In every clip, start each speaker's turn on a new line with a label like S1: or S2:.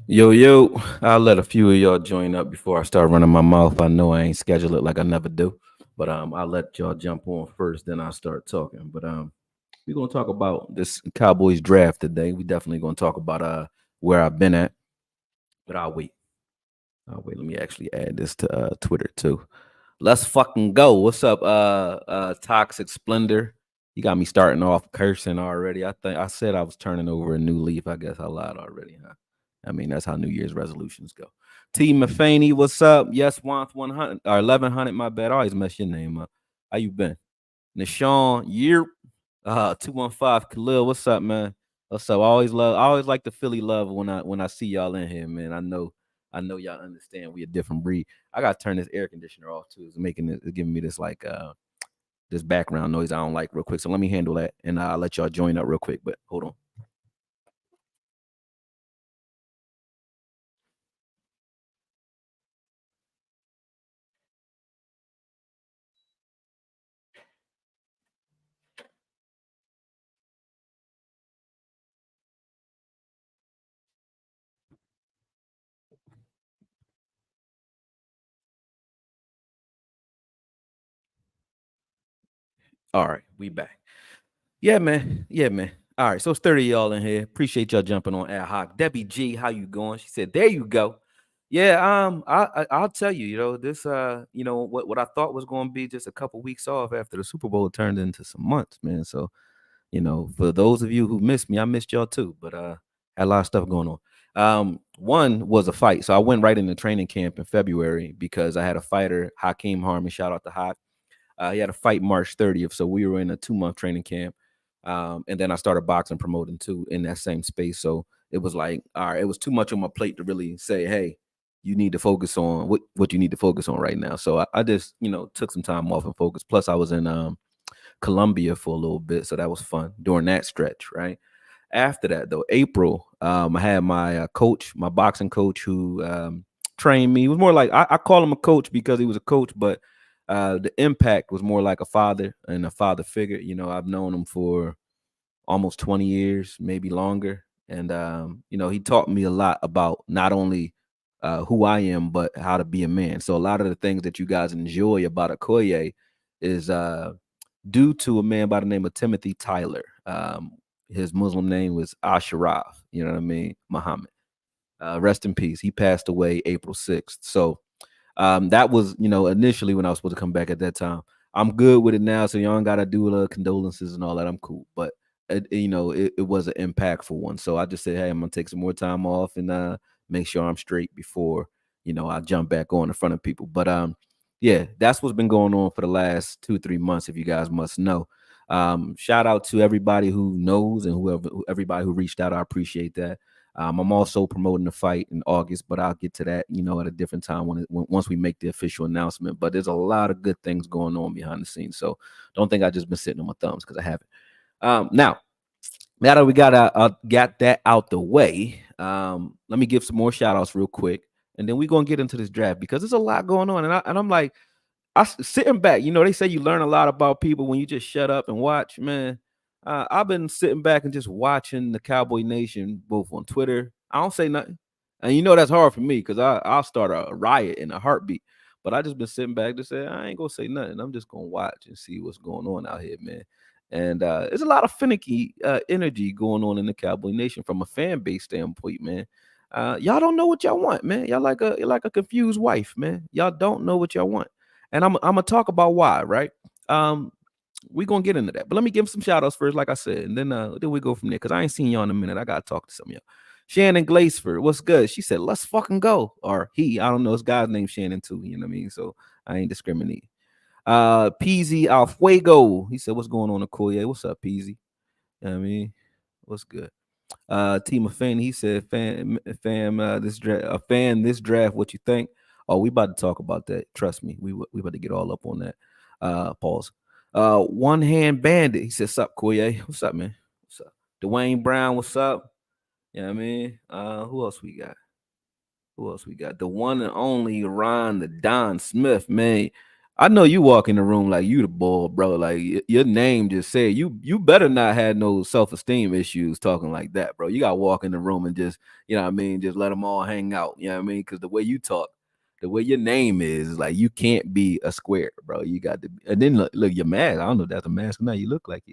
S1: Yo, I'll let a few of y'all join up before I start running my mouth. I know I ain't scheduled it like I never do, but I'll let y'all jump on first, then I'll start talking. But we're gonna talk about this Cowboys draft today. We definitely gonna talk about where I've been at, but I'll wait. I'll wait. Let me actually add this to Twitter too. Let's fucking go. What's up, Toxic Splendor? You got me starting off cursing already. I think I said I was turning over a new leaf. I guess I lied already, huh? I mean, that's how New Year's resolutions go. T Mafaney, what's up? Yes, want 100 or 1100. My bad. I always mess your name up. How you been? Nishawn, year 215 Khalil, what's up, man? What's up? I always like the Philly love when I see y'all in here, man. I know y'all understand we a different breed. I gotta turn this air conditioner off too. It's giving me this like this background noise I don't like real quick. So let me handle that and I'll let y'all join up real quick. But hold on. All right, we back. Yeah, man. Yeah, man. All right, so it's 30 of y'all in here. Appreciate y'all jumping on ad hoc. Debbie G, how you going? She said, "There you go." Yeah, I'll tell you, this what I thought was going to be just a couple weeks off after the Super Bowl turned into some months, man. So, for those of you who missed me, I missed y'all too, but had a lot of stuff going on. One was a fight. So I went right into training camp in February because I had a fighter, Hakeem Harmon, shout out to Hak. He had a fight March 30th, so we were in a 2 month training camp, and then I started boxing promoting too in that same space. So it was like, all right, it was too much on my plate to really say, hey, you need to focus on what you need to focus on right now. So I just took some time off and focused. Plus, I was in Colombia for a little bit, so that was fun during that stretch, right? After that, though, April, I had my coach, my boxing coach, who trained me. It was more like I call him a coach because he was a coach, but the impact was more like a father and a father figure. I've known him for almost 20 years, maybe longer, and he taught me a lot about not only who I am, but how to be a man. So a lot of the things that you guys enjoy about Okoye is due to a man by the name of Timothy Tyler. His Muslim name was Ashraf. You know what I mean? Muhammad. Rest in peace. He passed away April 6th. So that was, initially when I was supposed to come back at that time. I'm good with it now, so y'all ain't gotta do condolences and all that. I'm cool, but it was an impactful one. So I just said, hey, I'm gonna take some more time off and make sure I'm straight before I jump back on in front of people. But yeah, that's what's been going on for the last 2-3 months. If you guys must know, shout out to everybody who knows and everybody who reached out. I appreciate that. I'm also promoting the fight in August, but I'll get to that, at a different time once we make the official announcement. But there's a lot of good things going on behind the scenes, so don't think I just been sitting on my thumbs because I haven't. Now that we got that out the way, let me give some more shout outs real quick, and then we're gonna get into this draft because there's a lot going on, and I'm like, sitting back. They say you learn a lot about people when you just shut up and watch, man. I've been sitting back and just watching the Cowboy Nation both on Twitter. I don't say nothing, and that's hard for me because I'll start a riot in a heartbeat. But I just been sitting back to say I ain't gonna say nothing. I'm just gonna watch and see what's going on out here, man. And there's a lot of finicky energy going on in the Cowboy Nation from a fan base standpoint, man. Y'all don't know what y'all want, man. You're like a confused wife, man. Y'all don't know what y'all want, and I'm gonna talk about why, right? Um, we're gonna get into that. But let me give some shout outs first, like I said, and then we go from there. Cause I ain't seen y'all in a minute. I gotta talk to some of y'all. Shannon Glaceford, what's good? She said, let's fucking go. Or he, I don't know, his guy's named Shannon too, you know what I mean? So I ain't discriminating. Peasy Alfuego. He said, what's going on, Okoye? What's up, Peasy? You know what I mean? What's good? Team of Fan, he said, a fan, this draft, what you think? Oh, we about to talk about that. Trust me, we about to get all up on that. Pause. One hand bandit. He said, sup, Koye? What's up, man? What's up? Dwayne Brown, what's up? You know what I mean? Who else we got? Who else we got? The one and only Ron, the Don Smith, man. I know you walk in the room like you the bull, bro. Like your name just said you better not have no self-esteem issues talking like that, bro. You gotta walk in the room and just, you know what I mean, just let them all hang out. You know what I mean? Because the way you talk, the way your name is like you can't be a square, bro. You got to be, and then look your mask. I don't know if that's a mask or not. You look like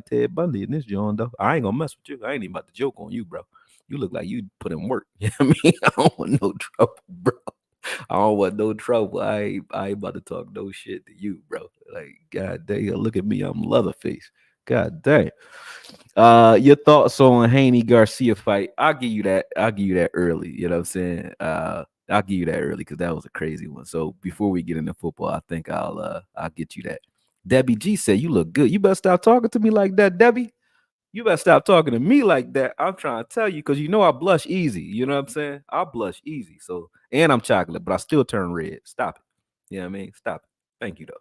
S1: Ted Bundy in this joint, though. I ain't gonna mess with you. I ain't even about to joke on you, bro. You look like you put in work. You know what I mean? I don't want no trouble, bro. I don't want no trouble. I ain't about to talk no shit to you, bro. Like, god dang, look at me, I'm Leatherface. God dang. Your thoughts on Haney Garcia fight? I'll give you that. I'll give you that early. You know what I'm saying? I'll give you that early because that was a crazy one. So before we get into football, I think I'll get you that. Debbie G said, "You look good. You better stop talking to me like that, Debbie. You better stop talking to me like that. I'm trying to tell you because you know I blush easy. You know what I'm saying? I blush easy. So, and I'm chocolate, but I still turn red. Stop it. You know what I mean? Stop it. Thank you though.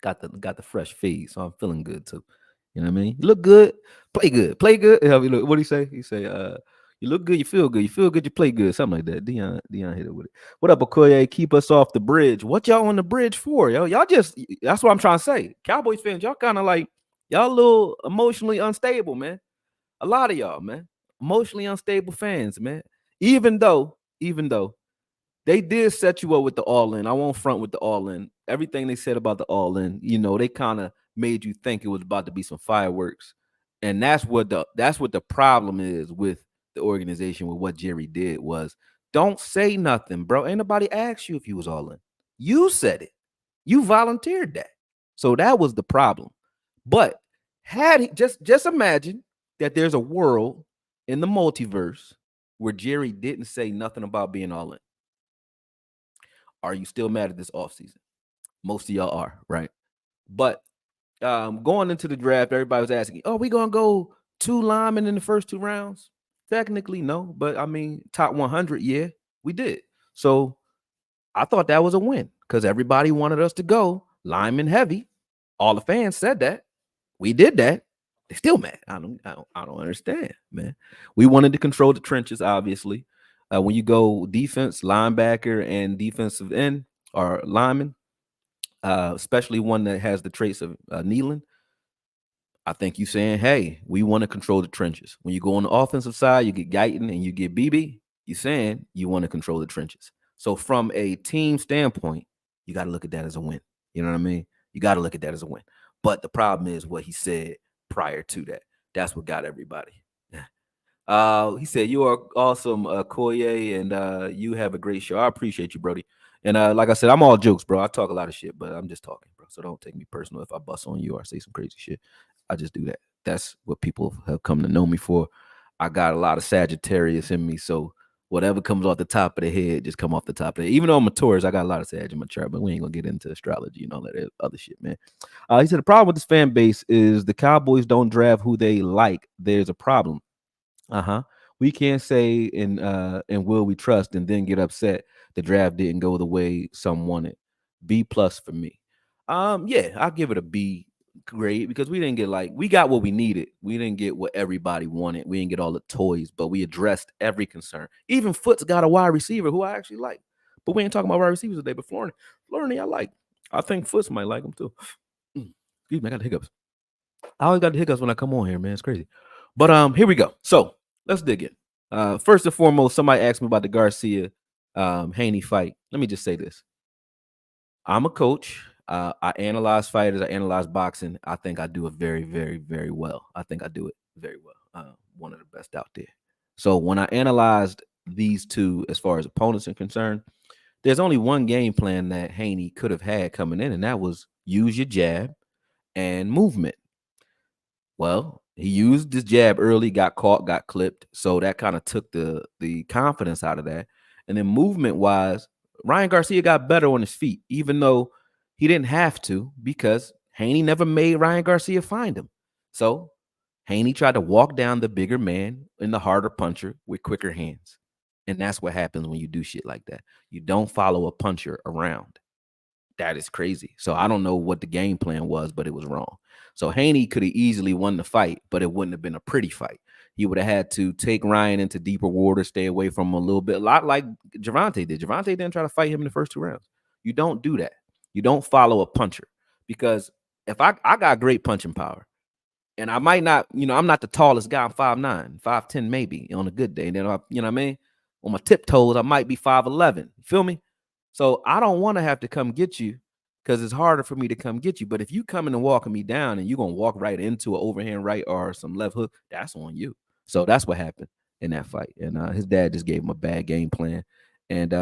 S1: Got the fresh feed, so I'm feeling good too. You know what I mean? You look good, play good, play good. What do he say? He say, you look good, you feel good, you play good, something like that. Dion hit it with it. What up, Okoye? Keep us off the bridge. What y'all on the bridge for? Y'all just that's what I'm trying to say. Cowboys fans, y'all kind of like y'all a little emotionally unstable, man. A lot of y'all, man, emotionally unstable fans, man. Even though they did set you up with the all in. I won't front with the all in. Everything they said about the all in, they kind of made you think it was about to be some fireworks. And that's what the problem is with the organization with what Jerry did was don't say nothing, bro. Ain't nobody asked you if you was all in. You said it. You volunteered that. So that was the problem. But had he just imagine that there's a world in the multiverse where Jerry didn't say nothing about being all in. Are you still mad at this offseason? Most of y'all are, right? But going into the draft, everybody was asking, "Oh, we gonna go 2 linemen in the first 2 rounds?" Technically, no, but I mean, top 100, yeah, we did. So I thought that was a win because everybody wanted us to go lineman heavy. All the fans said that. We did that. They're still mad. I don't understand, man. We wanted to control the trenches, obviously. When you go defense, linebacker, and defensive end or lineman, especially one that has the traits of kneeling, I think you saying, hey, we want to control the trenches. When you go on the offensive side, you get Guyton and you get Beebe, you saying you want to control the trenches. So from a team standpoint, you got to look at that as a win. You know what I mean? You got to look at that as a win. But the problem is what he said prior to that. That's what got everybody. He said, "You are awesome, Koye, and you have a great show. I appreciate you, Brody. And like I said, I'm all jokes, bro. I talk a lot of shit, but I'm just talking, bro. So don't take me personal if I bust on you or say some crazy shit. I just do that. That's what people have come to know me for. I got a lot of Sagittarius in me, so whatever comes off the top of the head, just come off the top of the head. Even though I'm a Taurus, I got a lot of Sag in my chart, but we ain't gonna get into astrology and all that other shit, man. He said the problem with this fan base is the Cowboys don't draft who they like. There's a problem. We can't say in will we trust and then get upset the draft didn't go the way some wanted. B plus for me. Yeah, I'll give it a B grade because we didn't get we got what we needed. We didn't get what everybody wanted. We didn't get all the toys, but we addressed every concern. Even Foots got a wide receiver who I actually like. But we ain't talking about wide receivers today. But Florida, I like. I think Foots might like him too. Excuse me, I got the hiccups. I always got the hiccups when I come on here, man. It's crazy. But here we go. So let's dig in. First and foremost, somebody asked me about the Garcia Haney fight. Let me just say this. I'm a coach. I analyze fighters. I analyze boxing. I think I do it very, very, very well. I think I do it very well. One of the best out there. So when I analyzed these two as far as opponents are concerned, there's only one game plan that Haney could have had coming in, and that was use your jab and movement. Well, he used his jab early, got caught, got clipped. So that kind of took the confidence out of that. And then movement wise, Ryan Garcia got better on his feet, even though he didn't have to because Haney never made Ryan Garcia find him. So Haney tried to walk down the bigger man and the harder puncher with quicker hands. And that's what happens when you do shit like that. You don't follow a puncher around. That is crazy. So I don't know what the game plan was, but it was wrong. So Haney could have easily won the fight, but it wouldn't have been a pretty fight. He would have had to take Ryan into deeper water, stay away from him a little bit, a lot like Gervonta did. Gervonta didn't try to fight him in the first 2 rounds. You don't do that. You don't follow a puncher, because if I got great punching power, and I might not, I'm not the tallest guy. I'm 5'9", 5'10", maybe on a good day. And then you know what I mean? On my tiptoes, I might be 5'11". You feel me? So I don't want to have to come get you, because it's harder for me to come get you. But if you coming and walking me down and you're gonna walk right into an overhand right or some left hook, that's on you. So that's what happened in that fight. And his dad just gave him a bad game plan. And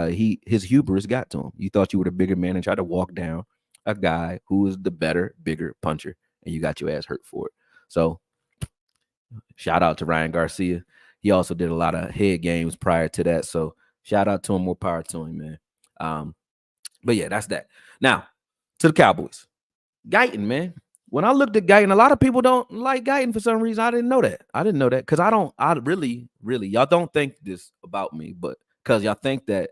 S1: his hubris got to him. You thought you were the bigger man and tried to walk down a guy who is the better, bigger puncher, and you got your ass hurt for it. So shout out to Ryan Garcia. He also did a lot of head games prior to that. So shout out to him. More power to him, man. But yeah, that's that. Now to the Cowboys. Guyton, man. When I looked at Guyton, a lot of people don't like Guyton for some reason. I didn't know that. Because I really, y'all don't think this about me, but because y'all think that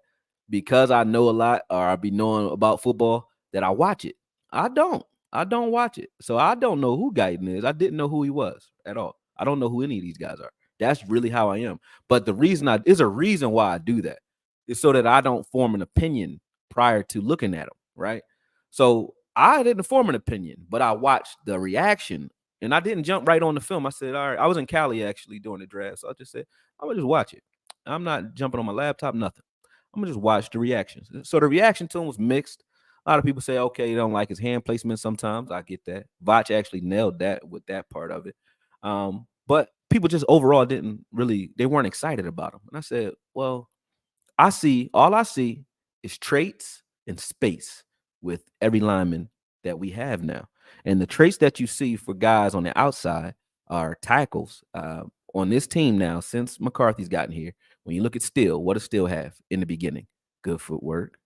S1: because I know a lot or I be knowing about football that I watch it. I don't. I don't watch it. So I don't know who Guyton is. I didn't know who he was at all. I don't know who any of these guys are. That's really how I am. But the reason is a reason why I do that. It's so that I don't form an opinion prior to looking at them, right? So I didn't form an opinion, but I watched the reaction, and I didn't jump right on the film. I said, all right, I was in Cali actually during the draft. So I just said, I'm going to just watch it. I'm not jumping on my laptop, nothing. I'm going to just watch the reactions. So the reaction to him was mixed. A lot of people say, okay, you don't like his hand placement sometimes. I get that. Vach actually nailed that with that part of it. But people just overall they weren't excited about him. And I said, well, all I see is traits and space with every lineman that we have now. And the traits that you see for guys on the outside are tackles. On this team now, since McCarthy's gotten here, when you look at Steele, what does Steele have in the beginning? Good footwork.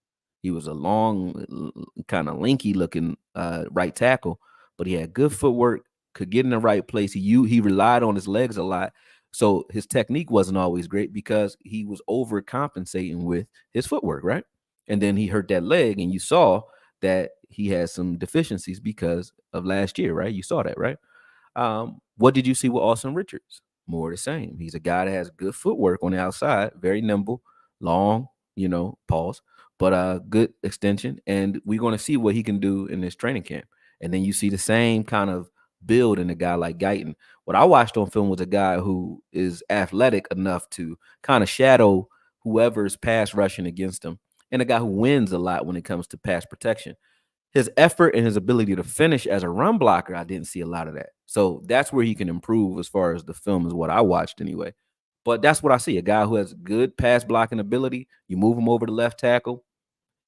S1: He was a long, kind of lanky looking right tackle, but he had good footwork, could get in the right place. He relied on his legs a lot. So his technique wasn't always great because he was overcompensating with his footwork, right? And then he hurt that leg, and you saw that he had some deficiencies because of last year, right? You saw that, right? What did you see with Austin Richards? More the same. He's a guy that has good footwork on the outside, very nimble, long, pause, but good extension. And we're going to see what he can do in this training camp. And then you see the same kind of build in a guy like Guyton. What I watched on film was a guy who is athletic enough to kind of shadow whoever's pass rushing against him, and a guy who wins a lot when it comes to pass protection. His effort and his ability to finish as a run blocker, I didn't see a lot of that. So that's where he can improve as far as the film is what I watched anyway. But that's what I see, a guy who has good pass blocking ability. You move him over to left tackle.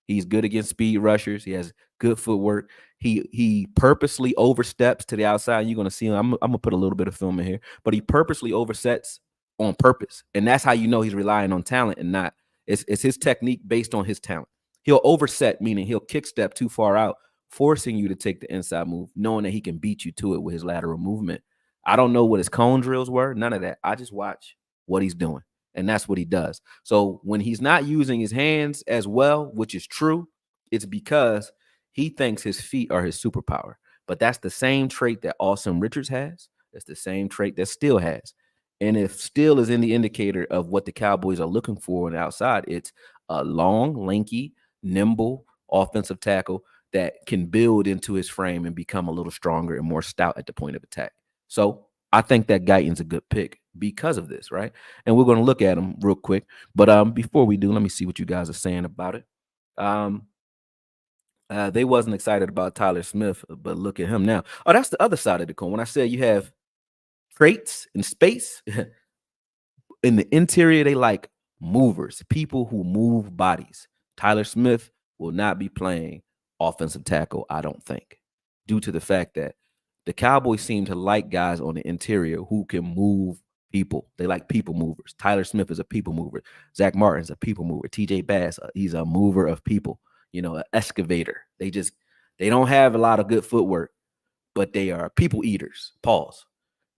S1: He's good against speed rushers. He has good footwork. He purposely oversteps to the outside. You're going to see him. I'm going to put a little bit of film in here, but he purposely oversets on purpose. And that's how you know he's relying on talent and not. It's his technique based on his talent. He'll overset, meaning he'll kick step too far out, forcing you to take the inside move, knowing that he can beat you to it with his lateral movement. I don't know what his cone drills were. None of that. I just watch what he's doing. And that's what he does. So when he's not using his hands as well, which is true, it's because he thinks his feet are his superpower. But that's the same trait that Austin Richards has. That's the same trait that Steele has. And if Steele is in the indicator of what the Cowboys are looking for on the outside, it's a long, lanky, nimble offensive tackle that can build into his frame and become a little stronger and more stout at the point of attack. So I think that Guyton's a good pick because of this, right? And we're going to look at him real quick. But before we do, let me see what you guys are saying about it. They wasn't excited about Tyler Smith, but look at him now. Oh, that's the other side of the coin. When I said you have traits in space, in the interior, they like movers, people who move bodies. Tyler Smith will not be playing offensive tackle, I don't think, due to the fact that the Cowboys seem to like guys on the interior who can move people. They like people movers. Tyler Smith is a people mover. Zach Martin's a people mover. TJ Bass, he's a mover of people, an excavator. They don't have a lot of good footwork, but they are people eaters. Pause.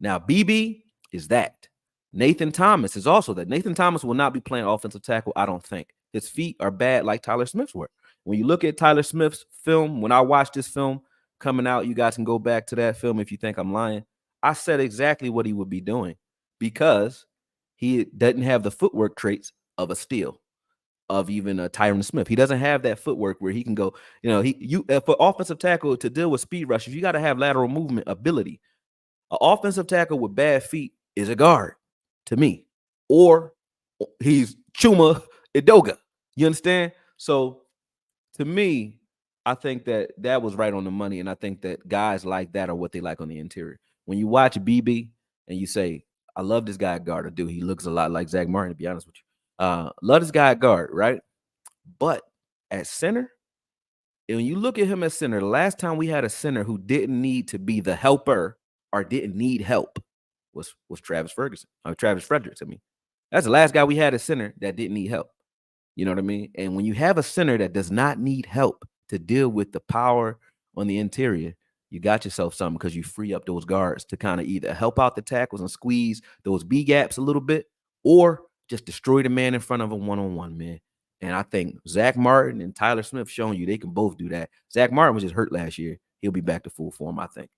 S1: Now, BB is that. Nathan Thomas is also that. Nathan Thomas will not be playing offensive tackle, I don't think. His feet are bad like Tyler Smith's were. When you look at Tyler Smith's film, when I watched this film coming out, you guys can go back to that film if you think I'm lying. I said exactly what he would be doing because he doesn't have the footwork traits of a Steele. of even a Tyron Smith. He doesn't have that footwork where he can go, for offensive tackle to deal with speed rushers, you got to have lateral movement ability. An offensive tackle with bad feet is a guard to me, or he's Chuma Edoga. You understand? So to me, I think that was right on the money, and I think that guys like that are what they like on the interior. When you watch Beebe and you say, "I love this guy at guard," I do. He looks a lot like Zach Martin, to be honest with you. Love this guy at guard, right? But at center, and when you look at him at center, the last time we had a center who didn't need to be the helper or didn't need help was Travis Ferguson, or Travis Fredericks. I mean, that's the last guy we had at center that didn't need help. You know what I mean? And when you have a center that does not need help to deal with the power on the interior, you got yourself something, because you free up those guards to kind of either help out the tackles and squeeze those B gaps a little bit, or just destroy the man in front of him one-on-one, man. And I think Zach Martin and Tyler Smith showing you they can both do that. Zach Martin was just hurt last year. He'll be back to full form, I think.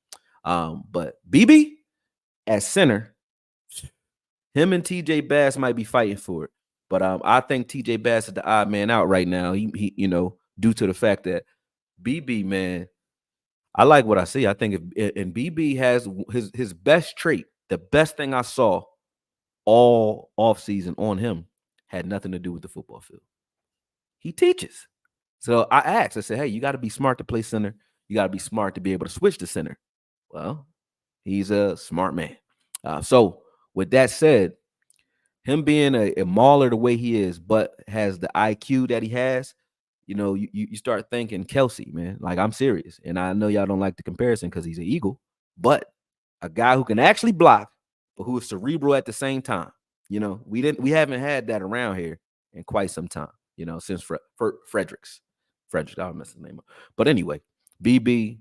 S1: But Beebe at center, him and TJ Bass might be fighting for it. But I think TJ Bass is the odd man out right now. He due to the fact that Beebe, man, I like what I see. I think and Beebe has his best trait, the best thing I saw all offseason on him had nothing to do with the football field. He teaches. So I asked, I said, hey, you got to be smart to play center. You got to be smart to be able to switch to center. Well, he's a smart man. So with that said, him being a mauler the way he is, but has the IQ that he has, you start thinking Kelsey, man. Like, I'm serious. And I know y'all don't like the comparison because he's an Eagle, but a guy who can actually block, but who is cerebral at the same time. We haven't had that around here in quite some time, since Fredericks. I'll mess his name up. But anyway, BB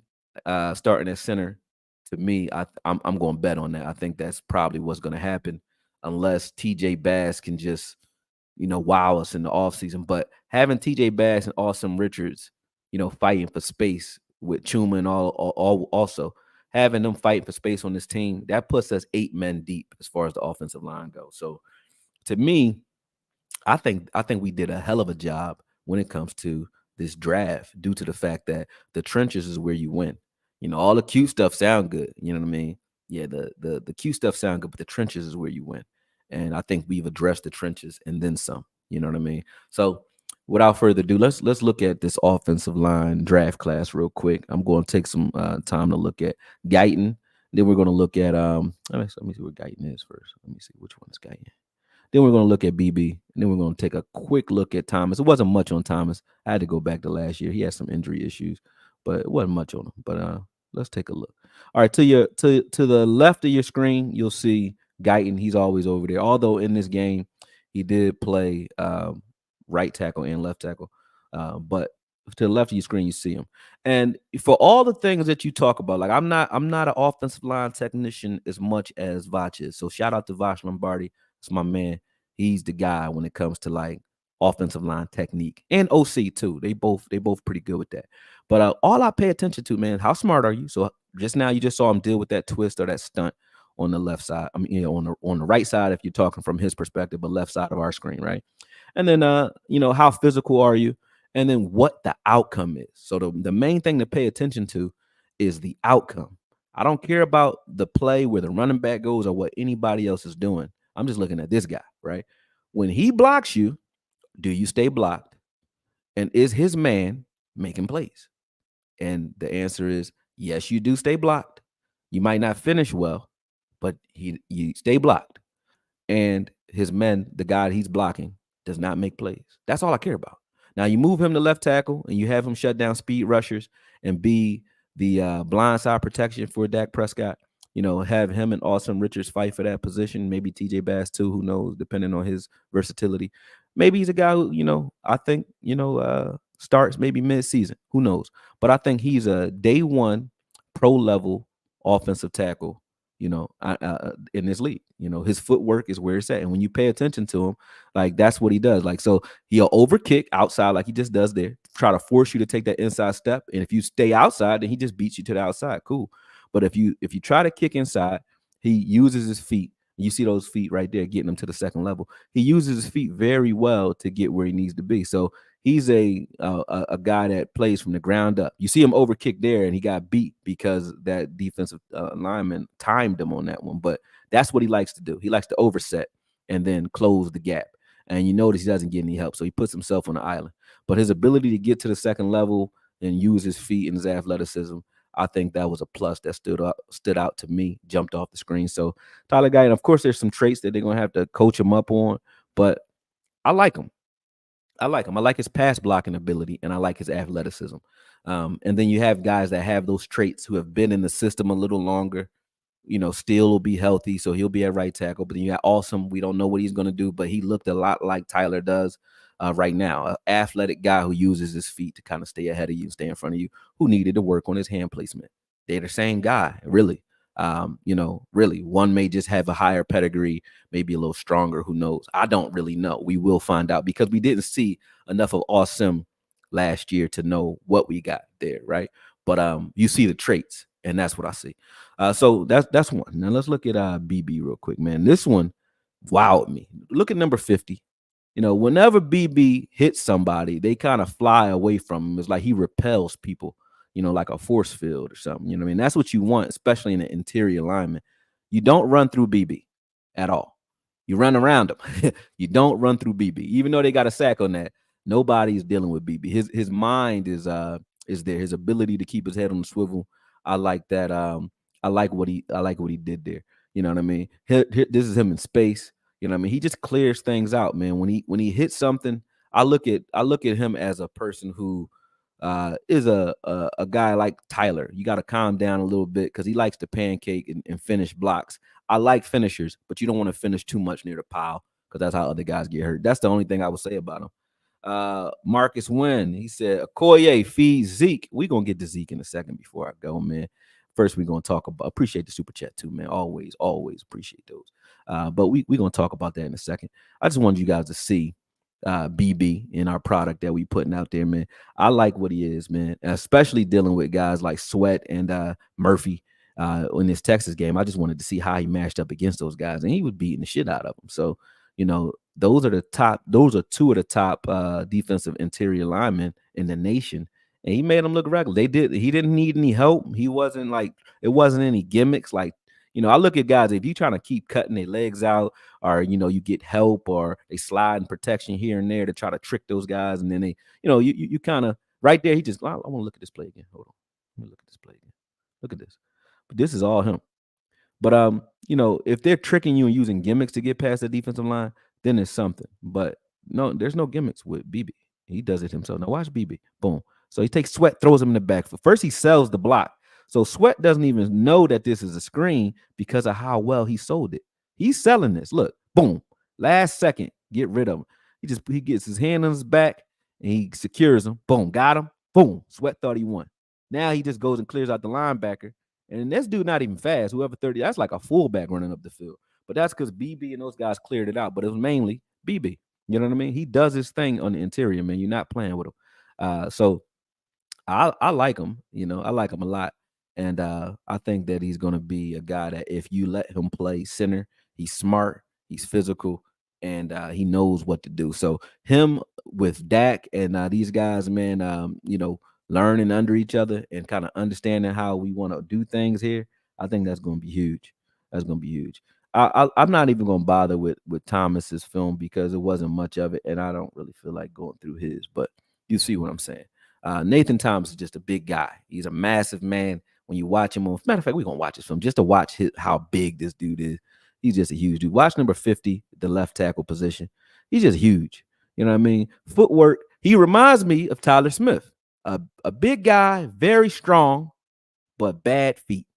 S1: starting at center, to me, I'm going to bet on that. I think that's probably what's going to happen, unless TJ Bass can just, wow us in the offseason. But having TJ Bass and Austin Richards, fighting for space with Chuma and all also having them fighting for space on this team, that puts us 8 men deep as far as the offensive line goes. So to me, I think we did a hell of a job when it comes to this draft, due to the fact that the trenches is where you win. All the cute stuff sound good. You know what I mean? Yeah, the cute stuff sound good, but the trenches is where you win. And I think we've addressed the trenches and then some. You know what I mean? So without further ado, let's look at this offensive line draft class real quick. I'm going to take some time to look at Guyton. Then we're going to look at let me see what Guyton is first. Let me see which one is Guyton. Then we're going to look at BB, and then we're going to take a quick look at Thomas. It wasn't much on Thomas. I had to go back to last year. He had some injury issues, but it wasn't much on him. But let's take a look. All right, to the left of your screen, you'll see Guyton. He's always over there. Although in this game, he did play right tackle and left tackle. But to the left of your screen, you see him. And for all the things that you talk about, like I'm not an offensive line technician as much as Vach is. So shout out to Vach Lombardi. It's my man. He's the guy when it comes to like offensive line technique, and OC too. They both pretty good with that. But all I pay attention to, man, how smart are you? So just now you just saw him deal with that twist or that stunt on the left side. I mean, on the right side, if you're talking from his perspective, but left side of our screen, right? And then how physical are you? And then what the outcome is. So the main thing to pay attention to is the outcome. I don't care about the play where the running back goes or what anybody else is doing. I'm just looking at this guy, right? When he blocks you, do you stay blocked? And is his man making plays? And the answer is yes, you do stay blocked. You might not finish well, but you stay blocked. And his men, the guy he's blocking, does not make plays. That's all I care about. Now you move him to left tackle and you have him shut down speed rushers and be the blindside protection for Dak Prescott. Have him and Austin Richards fight for that position. Maybe TJ Bass too, who knows, depending on his versatility. Maybe he's a guy who, I think, starts maybe mid-season. Who knows? But I think he's a day one pro level offensive tackle, in this league. His footwork is where it's at. And when you pay attention to him, like that's what he does. Like, so he'll overkick outside like he just does there, try to force you to take that inside step. And if you stay outside, then he just beats you to the outside. Cool. But if you try to kick inside, he uses his feet, You see those feet right there getting him to the second level. He uses his feet very well to get where he needs to be. So he's a guy that plays from the ground up. You see him overkick there, and he got beat because that defensive lineman timed him on that one. But that's what he likes to do. He likes to overset and then close the gap. And you notice he doesn't get any help, so he puts himself on the island. But his ability to get to the second level and use his feet and his athleticism, I think that was a plus that stood out to me, jumped off the screen. So Tyler Guyton, of course, there's some traits that they're gonna have to coach him up on, but I like him. I like him. I like his pass blocking ability, and I like his athleticism. And then you have guys that have those traits who have been in the system a little longer. Steele will be healthy, so he'll be at right tackle. But then you got Awesome. We don't know what he's going to do, but he looked a lot like Tyler does right now. An athletic guy who uses his feet to kind of stay ahead of you, stay in front of you, who needed to work on his hand placement. They're the same guy, really. Really, one may just have a higher pedigree, maybe a little stronger. Who knows? I don't really know. We will find out because we didn't see enough of Awesome last year to know what we got there, right? But you see the traits, and that's what I see. So that's one. Now let's look at Beebe real quick, man. This one wowed me. Look at number 50. Whenever Beebe hits somebody, they kind of fly away from him. It's like he repels people, like a force field or something. You know what I mean? That's what you want, especially in an interior lineman. You don't run through Beebe at all. You run around him. You don't run through Beebe. Even though they got a sack on that, nobody's dealing with Beebe. His mind is there. His ability to keep his head on the swivel. I like that. I like what he did there. You know what I mean? This is him in space. You know what I mean? He just clears things out, man. When he hits something, I look at him as a person who is a guy like Tyler. You got to calm down a little bit because he likes to pancake and finish blocks. I like finishers, but you don't want to finish too much near the pile because that's how other guys get hurt. That's the only thing I would say about him. Marcus Wynn, he said, Okoye feed Zeke. We're going to get to Zeke in a second before I go, man. First, we're going to talk about, appreciate the super chat too, man. Always appreciate those. But we're going to talk about that in a second. I just wanted you guys to see BB in our product that we putting out there, man. I like what he is, man, especially dealing with guys like Sweat and Murphy in this Texas game. I just wanted to see how he matched up against those guys, and he was beating the shit out of them. So, those are two of the top defensive interior linemen in the nation. And he made them look regular. He didn't need any help. It wasn't any gimmicks. Like, I look at guys, if you trying to keep cutting their legs out, or you get help, or they slide in protection here and there to try to trick those guys, and then they, you kind of right there. He just, I want to look at this play again. Hold on, let me look at this play again. Look at this. But this is all him. But if they're tricking you and using gimmicks to get past the defensive line, then it's something. But no, there's no gimmicks with BB. He does it himself. Now watch BB. Boom. So he takes Sweat, throws him in the back. First, he sells the block. So Sweat doesn't even know that this is a screen because of how well he sold it. He's selling this. Look, boom. Last second, get rid of him. He gets his hand on his back and he secures him. Boom, got him. Boom. Sweat thought he won. Now he just goes and clears out the linebacker. And this dude not even fast. Whoever 30, that's like a fullback running up the field. But that's because BB and those guys cleared it out. But it was mainly BB. You know what I mean? He does his thing on the interior, man. You're not playing with him. So I like him. I like him a lot. And I think that he's going to be a guy that if you let him play center, he's smart, he's physical, and he knows what to do. So him with Dak and these guys, man, learning under each other and kind of understanding how we want to do things here, I think that's going to be huge. That's going to be huge. I'm not even going to bother with Thomas's film because it wasn't much of it, and I don't really feel like going through his. But you see what I'm saying. Nathan Thomas is just a big guy. He's a massive man. When you watch him, matter of fact, we're going to watch his film just to watch how big this dude is. He's just a huge dude. Watch number 50, the left tackle position. He's just huge. You know what I mean? Footwork. He reminds me of Tyler Smith. A big guy, very strong, but bad feet.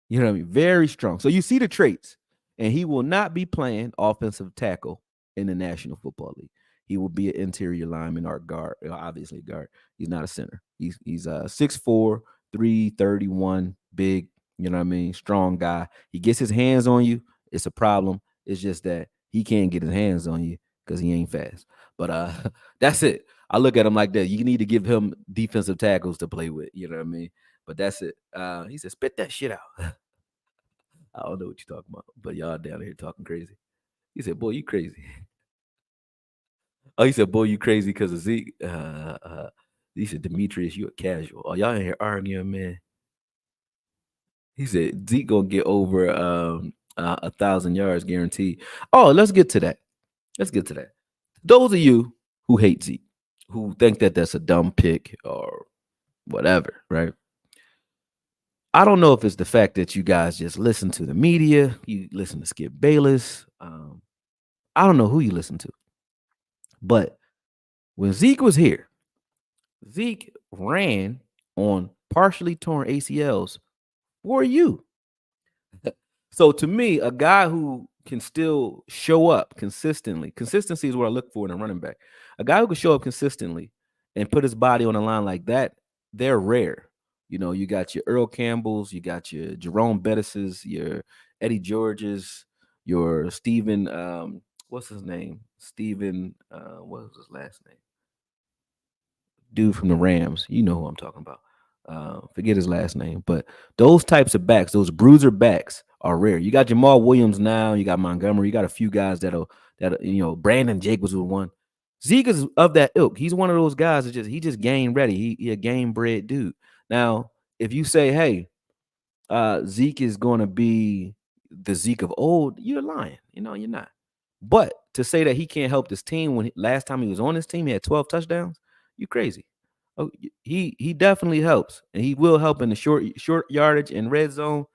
S1: You know what I mean? Very strong. So you see the traits, and he will not be playing offensive tackle in the National Football League. He will be an interior lineman or guard, obviously a guard. He's not a center. He's 6'4", 331, big, you know what I mean? Strong guy. He gets his hands on you. It's a problem. It's just that he can't get his hands on you because he ain't fast. But that's it. I look at him like that. You need to give him defensive tackles to play with. You know what I mean? But that's it. He said, spit that shit out. I don't know what you're talking about, but y'all down here talking crazy. He said, "Boy, you crazy." Oh, he said, "Boy, you crazy because of Zeke." He said, "Demetrius, you a casual." Oh, y'all in here arguing, man. He said Zeke gonna get over 1,000 yards guaranteed. Oh, let's get to that. Let's get to that. Those of you who hate Zeke, who think that that's a dumb pick or whatever, right? I don't know if it's the fact that you guys just listen to the media, you listen to Skip Bayless. I don't know who you listen to, but when Zeke was here, Zeke ran on partially torn ACLs for you. So to me, a guy who can still show up consistently, consistency is what I look for in a running back. A guy who can show up consistently and put his body on the line like that, they're rare. You know, you got your Earl Campbells, you got your Jerome Bettises, your Eddie Georges, your Stephen, what's his name? Stephen, what was his last name? Dude from the Rams. You know who I'm talking about. Forget his last name, but those types of backs, those bruiser backs, are rare. You got Jamal Williams now. You got Montgomery. You got a few guys that Brandon Jacobs was one. Zeke is of that ilk. He's one of those guys that just game ready. He a game bred dude. Now, if you say, hey, Zeke is going to be the Zeke of old, you're lying. You know, you're not. But to say that he can't help this team when last time he was on this team, he had 12 touchdowns, you crazy. Oh, he definitely helps, and he will help in the short yardage and red zone,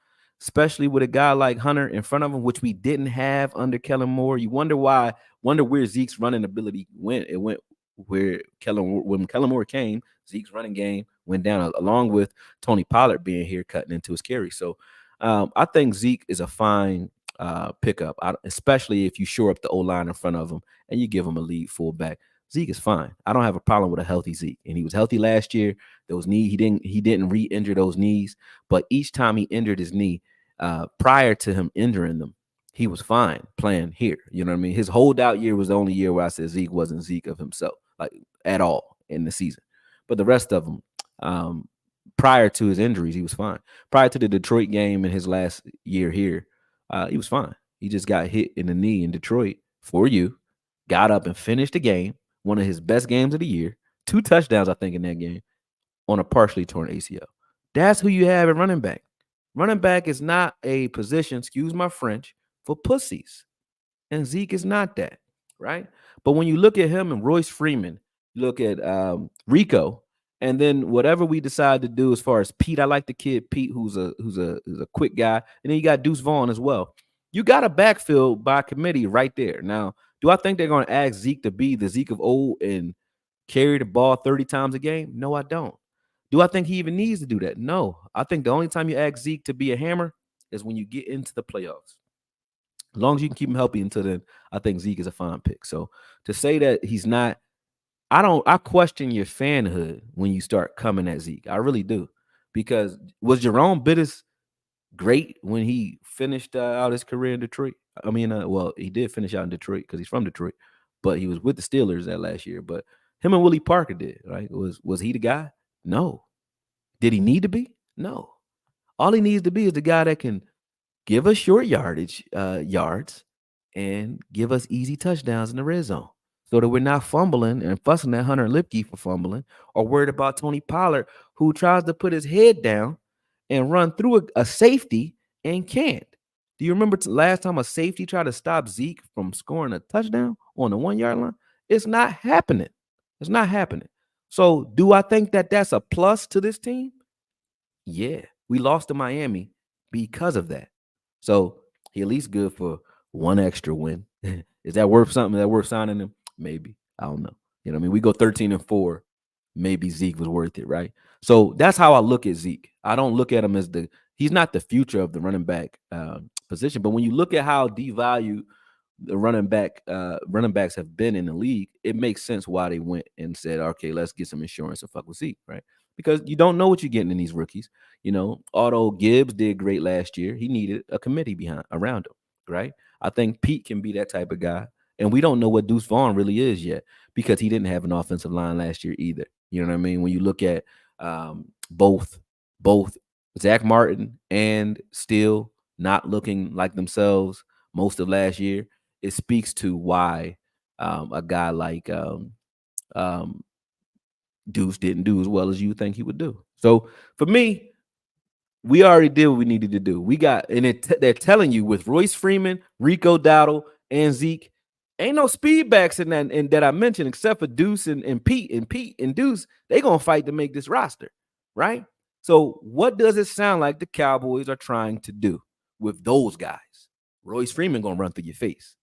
S1: especially with a guy like Hunter in front of him, which we didn't have under Kellen Moore. You wonder where Zeke's running ability went. It went where when Kellen Moore came, Zeke's running game went down, along with Tony Pollard being here cutting into his carry. So I think Zeke is a fine pickup, especially if you shore up the O-line in front of him and you give him a lead fullback. Zeke is fine. I don't have a problem with a healthy Zeke, and he was healthy last year. Those knee, he didn't re-injure those knees, but each time he injured his knee, prior to him injuring them, he was fine playing here. You know what I mean? His holdout year was the only year where I said Zeke wasn't Zeke of himself, like at all in the season. But the rest of them, prior to his injuries, he was fine. Prior to the Detroit game in his last year here, he was fine. He just got hit in the knee in Detroit for you, got up and finished the game, one of his best games of the year, 2 touchdowns, I think, in that game on a partially torn ACL. That's who you have at running back. Running back is not a position, excuse my French, for pussies. And Zeke is not that, right? But when you look at him and Royce Freeman, you look at Rico, and then whatever we decide to do as far as Pete, I like the kid Pete, who's a quick guy, and then you got Deuce Vaughn as well. You got a backfield by committee right there. Now, do I think they're going to ask Zeke to be the Zeke of old and carry the ball 30 times a game? No, I don't. Do I think he even needs to do that? No. I think the only time you ask Zeke to be a hammer is when you get into the playoffs. As long as you can keep him healthy until then, I think Zeke is a fine pick. So to say that he's not, I question your fanhood when you start coming at Zeke. I really do. Because was Jerome Bettis great when he finished out his career in Detroit? I mean, well, he did finish out in Detroit because he's from Detroit, but he was with the Steelers that last year. But him and Willie Parker did, right? Was he the guy? No. Did he need to be? No. All he needs to be is the guy that can give us short yards and give us easy touchdowns in the red zone so that we're not fumbling and fussing at Hunter Lipke for fumbling or worried about Tony Pollard, who tries to put his head down and run through a safety and can't. Do you remember last time a safety tried to stop Zeke from scoring a touchdown on the 1 yard line? It's not happening. It's not happening. So do I think that that's a plus to this team? Yeah, we lost to Miami because of that. So he at least good for one extra win. Is that worth something? Is that worth signing him? Maybe. I don't know. You know what I mean? We go 13-4. Maybe Zeke was worth it, right? So that's how I look at Zeke. I don't look at him as he's not the future of the running back position. But when you look at how devalued the running backs have been in the league, it makes sense why they went and said, okay, let's get some insurance and fuck with Zeke, right? Because you don't know what you're getting in these rookies. You know, although Gibbs did great last year, he needed a committee around him, right? I think Pete can be that type of guy. And we don't know what Deuce Vaughn really is yet because he didn't have an offensive line last year either. You know what I mean? When you look at both Zach Martin and Steele, not looking like themselves most of last year, it speaks to why a guy like um, Deuce didn't do as well as you think he would do. So for me, we already did what we needed to do. We got, and they're telling you with Royce Freeman, Rico Dowdle, and Zeke, ain't no speed backs in that I mentioned except for Deuce and Pete. And Pete and Deuce, they gonna fight to make this roster, right? So what does it sound like the Cowboys are trying to do with those guys? Royce Freeman gonna run through your face.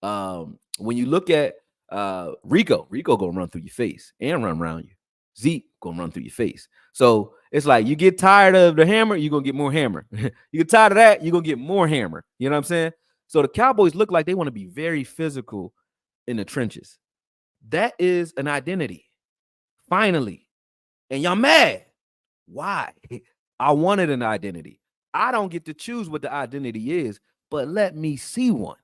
S1: When you look at Rico gonna run through your face and run around you. Zeke gonna run through your face. So it's like you get tired of the hammer, you're gonna get more hammer. You get tired of that, you're gonna get more hammer. You know what I'm saying? So the Cowboys look like they want to be very physical in the trenches. That is an identity. Finally. And y'all mad. Why? I wanted an identity. I don't get to choose what the identity is, but let me see one.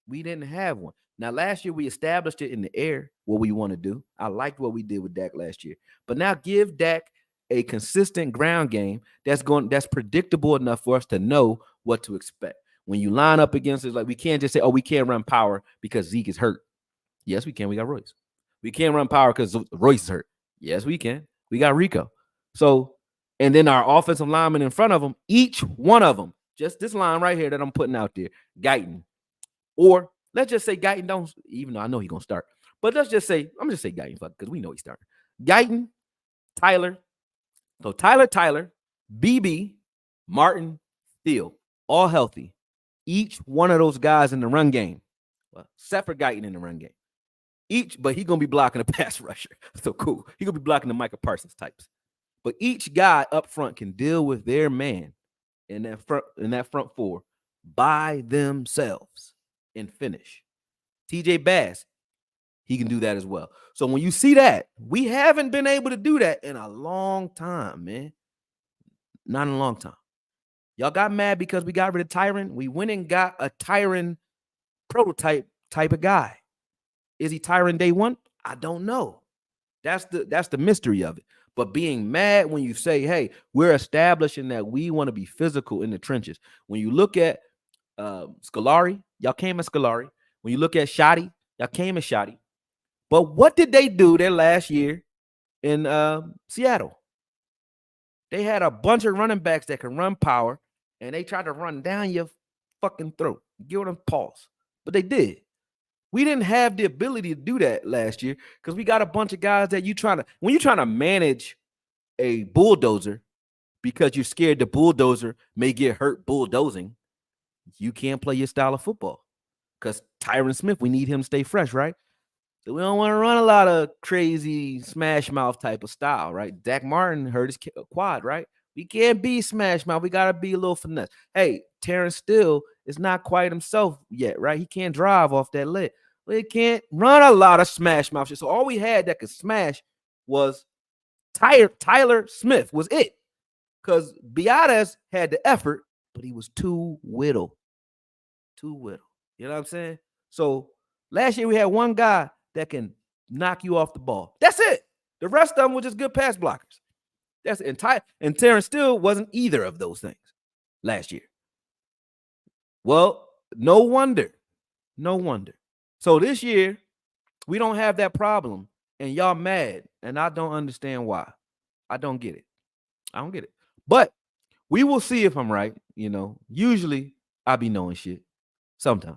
S1: We didn't have one. Now, last year we established it in the air, what we want to do. I liked what we did with Dak last year. But now give Dak a consistent ground game that's predictable enough for us to know what to expect. When you line up against it, like we can't just say, oh, we can't run power because Zeke is hurt. Yes, we can. We got Royce. We can't run power because Royce is hurt. Yes, we can. We got Rico. So, and then our offensive linemen in front of them, each one of them, just this line right here that I'm putting out there, Guyton. Or let's just say Guyton don't, even though I know he's going to start. But let's just say, I'm just say Guyton because we know he's starting. Guyton, Tyler. So Tyler, Beebe, Martin, Steele, all healthy. Each one of those guys in the run game. Well, except for Guyton in the run game. But he's going to be blocking a pass rusher. So cool. He's going to be blocking the Micah Parsons types. But each guy up front can deal with their man in that front four by themselves and finish. TJ Bass, he can do that as well. So when you see that, we haven't been able to do that in a long time, man. Not in a long time. Y'all got mad because we got rid of Tyron. We went and got a Tyron prototype type of guy. Is he Tyron day one? I don't know. That's the mystery of it. But being mad when you say, hey, we're establishing that we want to be physical in the trenches. When you look at Scolari, y'all came as Scolari. When you look at Shoddy, y'all came as Shoddy. But what did they do their last year in Seattle? They had a bunch of running backs that can run power, and they tried to run down your fucking throat. Give them pause. But they did. We didn't have the ability to do that last year because we got a bunch of guys that when you're trying to manage a bulldozer because you're scared the bulldozer may get hurt bulldozing, you can't play your style of football because Tyron Smith, we need him to stay fresh, right? So we don't want to run a lot of crazy smash mouth type of style, right? Dak Martin hurt his quad, right? We can't be smash mouth. We got to be a little finesse. Hey, Terrence Steele is not quite himself yet, right? He can't drive off that leg. We can't run a lot of smash mouth shit. So all we had that could smash was Tyler Smith was it. Because Biadasz had the effort, but he was too whittle. Too whittle. You know what I'm saying? So last year we had one guy that can knock you off the ball. That's it. The rest of them were just good pass blockers. That's it. And Terrence Steele wasn't either of those things last year. Well, no wonder. No wonder. So this year, we don't have that problem, and y'all mad, and I don't understand why. I don't get it. I don't get it. But we will see if I'm right. You know, usually I be knowing shit. Sometimes.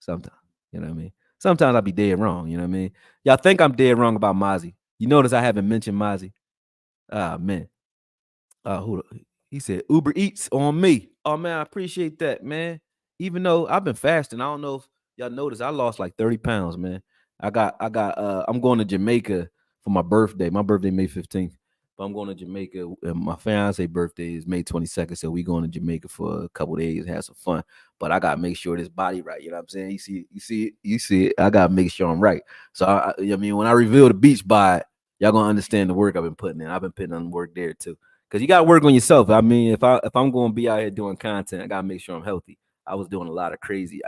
S1: You know what I mean? Sometimes I be dead wrong. You know what I mean? Y'all think I'm dead wrong about Mozzie. You notice I haven't mentioned Mozzie. Ah, man. He said Uber Eats on me. Oh, man, I appreciate that, man. Even though I've been fasting, I don't know if y'all noticed I lost like 30 pounds, man. I'm going to Jamaica for my birthday. My birthday May 15th. But I'm going to Jamaica, and my fiance birthday is May 22nd. So we going to Jamaica for a couple days, have some fun. But I gotta make sure this body right. You know what I'm saying? You see it. I gotta make sure I'm right. So I mean, when I reveal the beach bod, y'all gonna understand the work I've been putting in. I've been putting on work there too. Cause you gotta work on yourself. I mean, if I'm gonna be out here doing content, I gotta make sure I'm healthy. I was doing a lot of crazy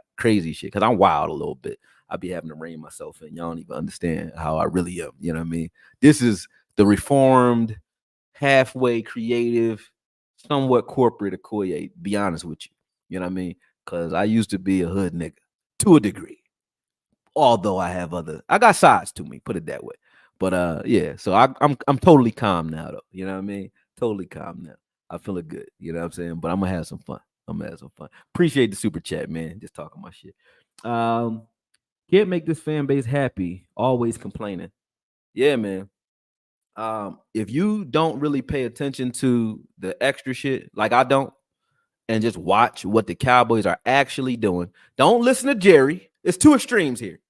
S1: shit because I'm wild a little bit. I be having to rein myself in. Y'all don't even understand how I really am. You know what I mean? This is the reformed, halfway creative, somewhat corporate AKOYE. Be honest with you. You know what I mean? Because I used to be a hood nigga to a degree. Although I got sides to me, put it that way. But yeah, so I'm totally calm now though. You know what I mean? Totally calm now. I feel it good. You know what I'm saying? But I'm gonna have some fun. I'm gonna have some fun. Appreciate the super chat, man. Just talking my shit. Um, can't make this fan base happy. Always complaining. Yeah, man. If you don't really pay attention to the extra shit, like I don't, and just watch what the Cowboys are actually doing, don't listen to Jerry. It's two extremes here.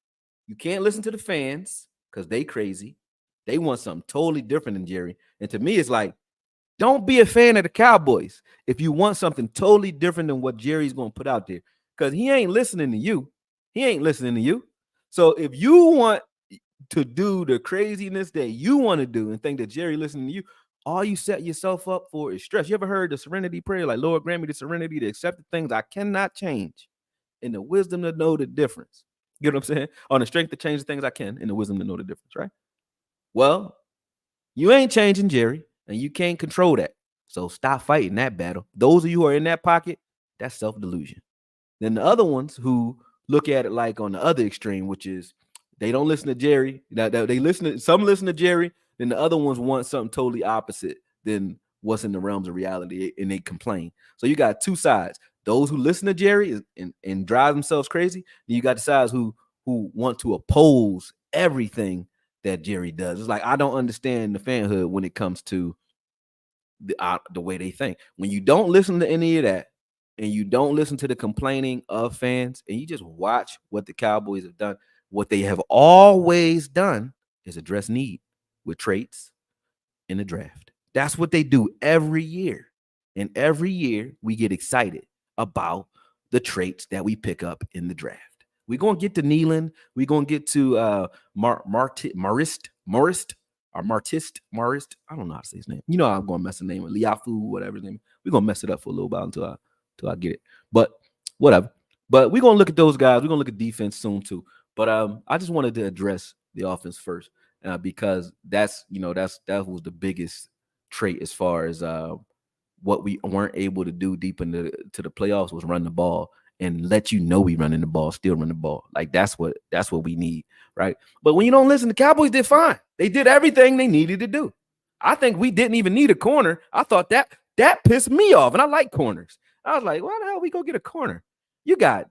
S1: You can't listen to the fans because they crazy. They want something totally different than Jerry. And to me, it's like, don't be a fan of the Cowboys if you want something totally different than what Jerry's going to put out there. Because he ain't listening to you. He ain't listening to you. So if you want to do the craziness that you want to do and think that Jerry listening to you, all you set yourself up for is stress. You ever heard the serenity prayer? Like, Lord, grant me the serenity to accept the things I cannot change and the wisdom to know the difference. You know what I'm saying? On the strength to change the things I can and the wisdom to know the difference, right? Well, you ain't changing Jerry and you can't control that. So stop fighting that battle. Those of you who are in that pocket, that's self-delusion. Then the other ones who look at it like on the other extreme, which is they don't listen to Jerry. They listen to some listen to Jerry, then the other ones want something totally opposite than what's in the realms of reality, and they complain. So you got two sides: those who listen to Jerry and drive themselves crazy. Then you got the sides who want to oppose everything that Jerry does. It's like I don't understand the fanhood when it comes to the way they think. When you don't listen to any of that, and you don't listen to the complaining of fans, and you just watch what the Cowboys have done, what they have always done is address need with traits in the draft. That's what they do every year. And every year we get excited about the traits that we pick up in the draft. We're gonna get to Nealon. We're gonna get to Marist, or Marist. I don't know how to say his name. You know I'm gonna mess the name of Liafu, whatever his name. We're gonna mess it up for a little while until I get it. But whatever. But we're gonna look at those guys. We're gonna look at defense soon too. But I just wanted to address the offense first, because that was the biggest trait as far as what we weren't able to do deep into the playoffs was run the ball and let you know we running the ball, still run the ball. Like that's what we need, right? But when you don't listen, the Cowboys did fine. They did everything they needed to do. I think we didn't even need a corner. I thought that pissed me off, and I like corners. I was like, why the hell we go get a corner? You got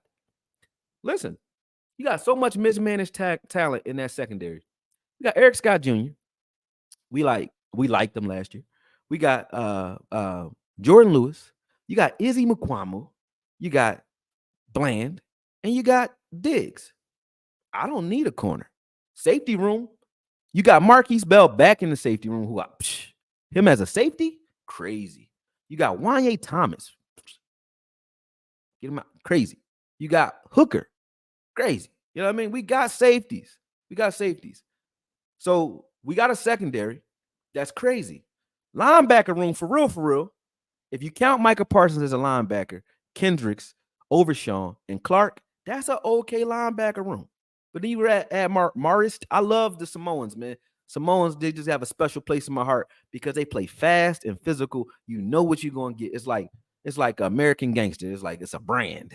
S1: so much mismanaged talent in that secondary. We got Eric Scott Jr. We liked them last year. We got Jordan Lewis. You got Izzy McQuamu. You got Bland, and you got Diggs. I don't need a corner. Safety room. You got Marquise Bell back in the safety room. Him as a safety? Crazy. You got Wanye Thomas. Get him out. Crazy. You got Hooker. Crazy. You know what I mean? We got safeties. So we got a secondary that's crazy. Linebacker room, for real. If you count Micah Parsons as a linebacker, Kendricks, Overshawn, and Clark, that's an okay linebacker room. But then you were at Marist. I love the Samoans, man. Samoans, they just have a special place in my heart because they play fast and physical. You know what you're going to get. It's like American Gangster. It's like it's a brand.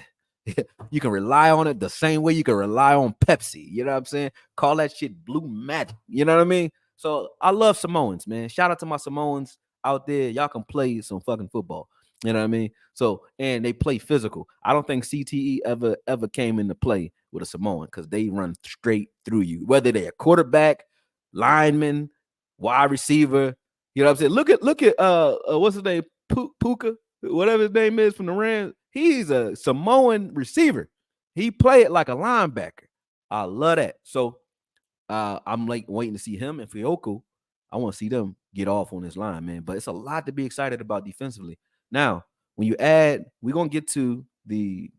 S1: You can rely on it the same way you can rely on Pepsi. You know what I'm saying? Call that shit blue magic. You know what I mean? So I love Samoans, man. Shout out to my Samoans out there. Y'all can play some fucking football. You know what I mean? So, and they play physical. I don't think CTE ever came into play with a Samoan because they run straight through you, whether they're a quarterback, lineman, wide receiver. You know what I'm saying? Look at what's his name? Puka, whatever his name is from the Rams. He's a Samoan receiver. He play it like a linebacker. I love that. So I'm like waiting to see him and Fioku. I want to see them get off on this line, man. But it's a lot to be excited about defensively. Now, when you add, we're gonna get to the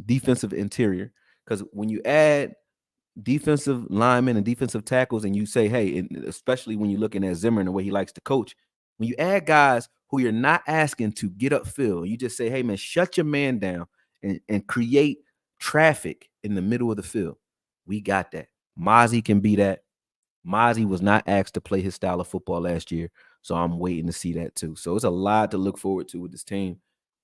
S1: defensive interior, because when you add defensive linemen and defensive tackles, and you say, hey, and especially when you're looking at Zimmer and the way he likes to coach, when you add guys who you're not asking to get upfield, you just say, hey, man, shut your man down and create traffic in the middle of the field. We got that. Mozzie can be that. Mozzie was not asked to play his style of football last year, so I'm waiting to see that too. So it's a lot to look forward to with this team.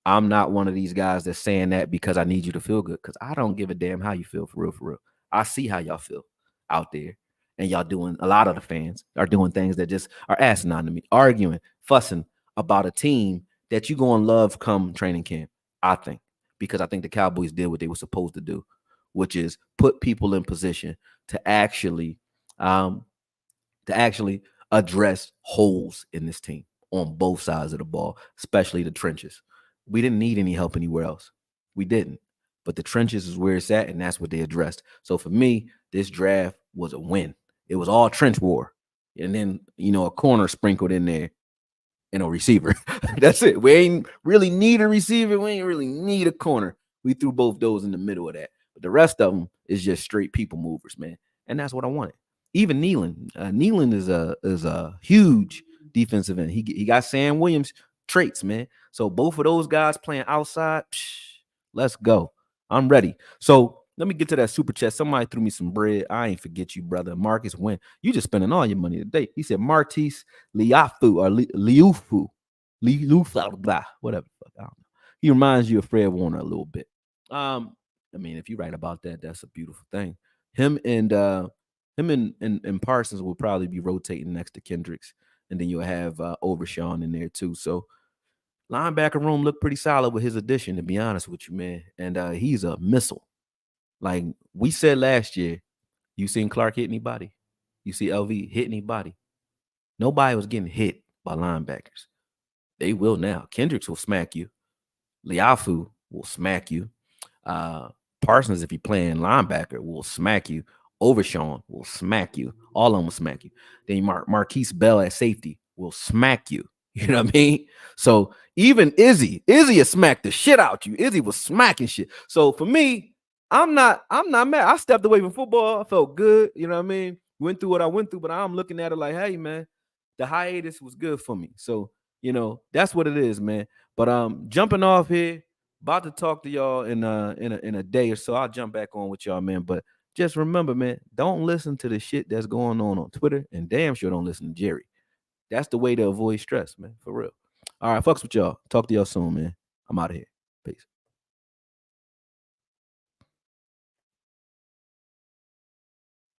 S1: I'm not one of these guys that's saying that because I need you to feel good, because I don't give a damn how you feel, for real, for real. I see how y'all feel out there. And y'all doing, a lot of the fans are doing things that just are asinine to me, arguing, fussing about a team that you go and love come training camp, I think. Because I think the Cowboys did what they were supposed to do, which is put people in position to actually um, address holes in this team on both sides of the ball, especially the trenches. We didn't need any help anywhere else. We didn't. But the trenches is where it's at, and that's what they addressed. So for me, this draft was a win. It was all trench war. And then, a corner sprinkled in there and a receiver. That's it. We ain't really need a receiver. We ain't really need a corner. We threw both those in the middle of that. But the rest of them is just straight people movers, man. And that's what I wanted. Even Nealon. Nealon is a huge defensive end. He got Sam Williams traits, man. So both of those guys playing outside, let's go. I'm ready. So let me get to that super chat. Somebody threw me some bread. I ain't forget you, brother. Marcus Wynn. You just spending all your money today. He said Martise Liafu or Liufu. Blah, whatever. I don't know. He reminds you of Fred Warner a little bit. I mean, if you write about that, that's a beautiful thing. Him and Parsons will probably be rotating next to Kendricks, and then you'll have Overshawn in there too. So linebacker room looked pretty solid with his addition, to be honest with you, man. And he's a missile. Like we said last year, you seen Clark hit anybody? You see LV hit anybody? Nobody was getting hit by linebackers. They will now. Kendricks will smack you. Liafu will smack you. Parsons, if you're playing linebacker, will smack you. Overshawn will smack you. All of them will smack you. Then Marquise Bell at safety will smack you. You know what I mean? So even Izzy will smack the shit out you. Izzy was smacking shit. So for me, I'm not mad. I stepped away from football. I felt good. You know what I mean? Went through what I went through, but I'm looking at it like, hey, man, the hiatus was good for me. So, that's what it is, man. But jumping off here, about to talk to y'all in a day or so. I'll jump back on with y'all, man. But just remember, man, don't listen to the shit that's going on Twitter, and damn sure don't listen to Jerry. That's the way to avoid stress, man. For real. All right, fucks with y'all. Talk to y'all soon, man. I'm out of here. Peace.